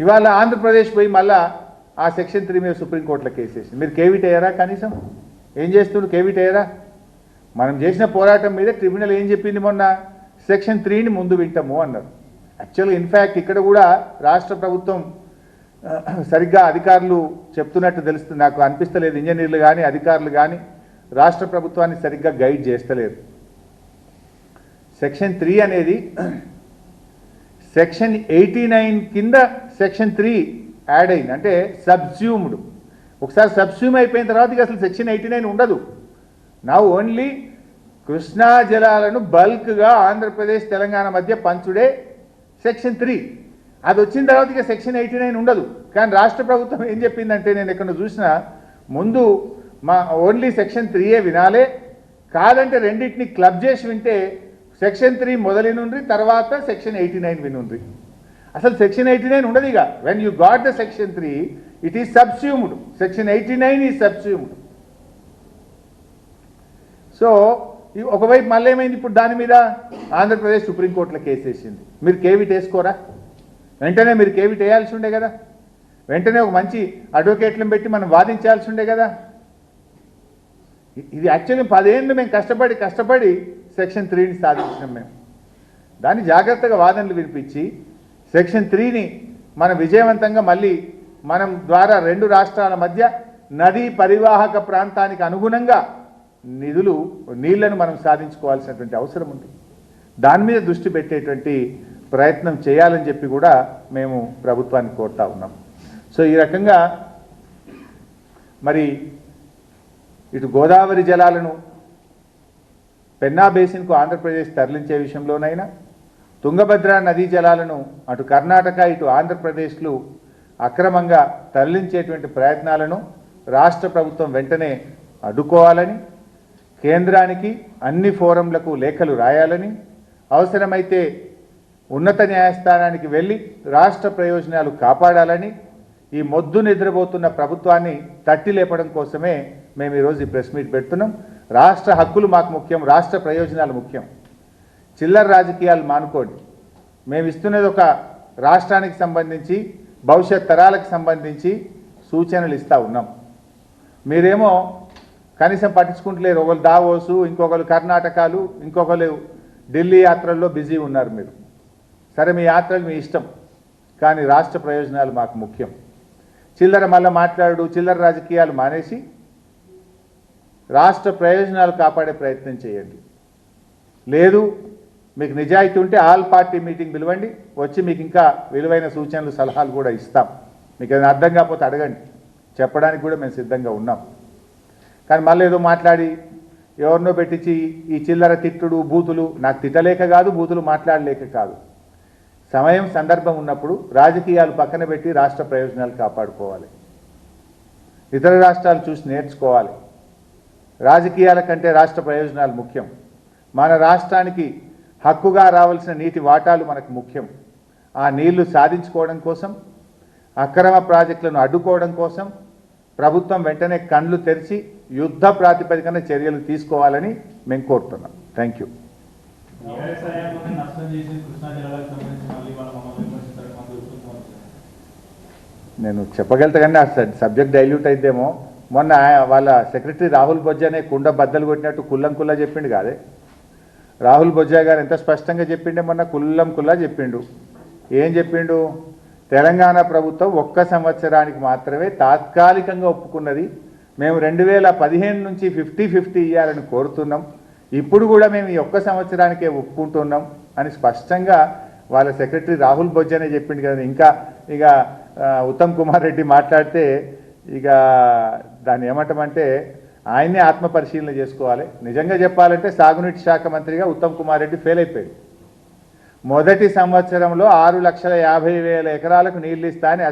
ఇవాళ ఆంధ్రప్రదేశ్ పోయి మళ్ళా ఆ సెక్షన్ 3 మీద సుప్రీంకోర్టులో కేసు వేసింది. మీరు కేవిట్ అయ్యారా? కనీసం ఏం చేస్తున్నారు? కేవిట్ అయ్యారా? మనం చేసిన పోరాటం మీద ట్రిబ్యునల్ ఏం చెప్పింది? మొన్న సెక్షన్ 3ని ముందు వింటాము అన్నారు. యాక్చువల్గా ఇన్ఫ్యాక్ట్ ఇక్కడ కూడా రాష్ట్ర ప్రభుత్వం సరిగ్గా అధికారులు చెప్తున్నట్టు తెలుస్తుంది, నాకు అనిపిస్తలేదు. ఇంజనీర్లు కానీ అధికారులు కానీ రాష్ట్ర ప్రభుత్వాన్ని సరిగ్గా గైడ్ చేస్తలేరు. సెక్షన్ 3 అనేది సెక్షన్ 89 కింద సెక్షన్ 3 యాడ్ అయింది, అంటే సబ్స్యూమ్డ్. ఒకసారి సబ్స్యూమ్ అయిపోయిన తర్వాత ఇక అసలు సెక్షన్ 89 ఉండదు. నా ఓన్లీ కృష్ణా జలాలను బల్క్గా ఆంధ్రప్రదేశ్ తెలంగాణ మధ్య పంచుడే సెక్షన్ 3. అది వచ్చిన తర్వాత ఇక సెక్షన్ 89 ఉండదు. కానీ రాష్ట్ర ప్రభుత్వం ఏం చెప్పిందంటే, నేను ఎక్కడ చూసినా ముందు మా ఓన్లీ సెక్షన్ 3ఏ వినాలే, కాదంటే రెండింటిని క్లబ్ చేసి వింటే సెక్షన్ 3 మొదలు నుండి తర్వాత సెక్షన్ 89 వినుండ్రి. అసలు సెక్షన్ 89 ఉండదు. ఇక when you got the section 3 it is subsumed, section 89 is subsumed. So ఒకవైపు మళ్ళీ ఏమైంది, ఇప్పుడు దాని మీద ఆంధ్రప్రదేశ్ సుప్రీంకోర్టులో కేసు వేసింది. మీరు కేవిట్ వేసుకోరా? వెంటనే మీరు కేవిట్ వేయాల్సి ఉండే కదా, వెంటనే ఒక మంచి అడ్వకేట్లను పెట్టి మనం వాదించాల్సి ఉండే కదా. ఇది యాక్చువల్లీ 10 ఏళ్ళు మేము కష్టపడి సెక్షన్ 3ని సాధించినాం. మేము దాన్ని జాగ్రత్తగా వాదనలు వినిపించి సెక్షన్ 3ని మన విజయవంతంగా మళ్ళీ మనం ద్వారా 2 రాష్ట్రాల మధ్య నదీ పరివాహక ప్రాంతానికి అనుగుణంగా నీళ్లను మనం సాధించుకోవాల్సినటువంటి అవసరం ఉంది. దాని మీద దృష్టి పెట్టేటువంటి ప్రయత్నం చేయాలని చెప్పి కూడా మేము ప్రభుత్వాన్ని కోరుతా ఉన్నాం. సో ఈ రకంగా మరి ఇటు గోదావరి జలాలను పెన్నా బేసిన్కు ఆంధ్రప్రదేశ్ తరలించే విషయంలోనైనా, తుంగభద్ర నదీ జలాలను అటు కర్ణాటక ఇటు ఆంధ్రప్రదేశ్లు అక్రమంగా తరలించేటువంటి ప్రయత్నాలను రాష్ట్ర ప్రభుత్వం వెంటనే అడ్డుకోవాలని, కేంద్రానికి అన్ని ఫోరంలకు లేఖలు రాయాలని, అవసరమైతే ఉన్నత న్యాయస్థానానికి వెళ్ళి రాష్ట్ర ప్రయోజనాలు కాపాడాలని, ఈ మొద్దు నిద్రపోతున్న ప్రభుత్వాన్ని తట్టి లేపడం కోసమే మేము ఈరోజు ఈ ప్రెస్ మీట్ పెడుతున్నాం. రాష్ట్ర హక్కులు మాకు ముఖ్యం, రాష్ట్ర ప్రయోజనాలు ముఖ్యం. చిల్లర రాజకీయాలు మానుకోండి. మేము ఇస్తున్నది ఒక రాష్ట్రానికి సంబంధించి భవిష్యత్ తరాలకు సంబంధించి సూచనలు ఇస్తూ ఉన్నాం. మీరేమో కనీసం పట్టించుకుంటలేరు. ఒకరు దావోసు, ఇంకొకరు కర్ణాటకలు, ఇంకొకరు ఢిల్లీ యాత్రల్లో బిజీ ఉన్నారు. మీరు సరే, మీ యాత్రలు మీ ఇష్టం, కానీ రాష్ట్ర ప్రయోజనాలు మాకు ముఖ్యం. చిల్లర రాజకీయాలు మానేసి రాష్ట్ర ప్రయోజనాలు కాపాడే ప్రయత్నం చేయండి. లేదు మీకు నిజాయితీ ఉంటే ఆల్ పార్టీ మీటింగ్ పిలవండి, వచ్చి మీకు ఇంకా విలువైన సూచనలు సలహాలు కూడా ఇస్తాం. మీకు ఏదైనా అర్థం కాకపోతే అడగండి, చెప్పడానికి కూడా మేము సిద్ధంగా ఉన్నాం. కానీ మళ్ళీ ఏదో మాట్లాడి ఎవరినో పెట్టించి ఈ చిల్లర తిట్టుడు బూతులు, నాకు తిట్టలేక కాదు, బూతులు మాట్లాడలేక కాదు. సమయం సందర్భం ఉన్నప్పుడు రాజకీయాలు పక్కన పెట్టి రాష్ట్ర ప్రయోజనాలు కాపాడుకోవాలి. ఇతర రాష్ట్రాలు చూసి నేర్చుకోవాలి. రాజకీయాల కంటే రాష్ట్ర ప్రయోజనాలు ముఖ్యం. మన రాష్ట్రానికి హక్కుగా రావాల్సిన నీటి వాటాలు మనకు ముఖ్యం. ఆ నీళ్లు సాధించుకోవడం కోసం, అక్రమ ప్రాజెక్టులను అడ్డుకోవడం కోసం ప్రభుత్వం వెంటనే కళ్ళు తెరిచి యుద్ధ ప్రాతిపదికన చర్యలు తీసుకోవాలని మేము కోరుతున్నాం. Thank you. నేను చెప్పగలుగుతా కానీ ఆ సబ్జెక్ట్ డైల్యూట్ అయితేమో. మొన్న వాళ్ళ సెక్రటరీ రాహుల్ బొజ్జానే కుండ బద్దలు కొట్టినట్టు కుల్లం చెప్పిండు కాదే. రాహుల్ బొజ్జా గారు ఎంత స్పష్టంగా చెప్పిండే, మొన్న కుల్లా చెప్పిండు. ఏం చెప్పిండు? తెలంగాణ ప్రభుత్వం 1 సంవత్సరానికి మాత్రమే తాత్కాలికంగా ఒప్పుకున్నది. మేము 2015 నుంచి 50-50 ఇవ్వాలని కోరుతున్నాం. ఇప్పుడు కూడా మేము ఈ 1 సంవత్సరానికే ఒప్పుకుంటున్నాం అని స్పష్టంగా వాళ్ళ సెక్రటరీ రాహుల్ బొజ్జానే చెప్పిండు కదా. ఇంకా ఇక ఉత్తమ్ కుమార్ రెడ్డి మాట్లాడితే ఇక దాన్ని ఏమంటామంటే ఆయన్నే ఆత్మ పరిశీలన చేసుకోవాలి. నిజంగా చెప్పాలంటే సాగునీటి శాఖ మంత్రిగా ఉత్తమ్ కుమార్ రెడ్డి ఫెయిల్ అయిపోయాడు. మొదటి సంవత్సరంలో 6,50,000 ఎకరాలకు నీళ్ళు ఇస్తా అని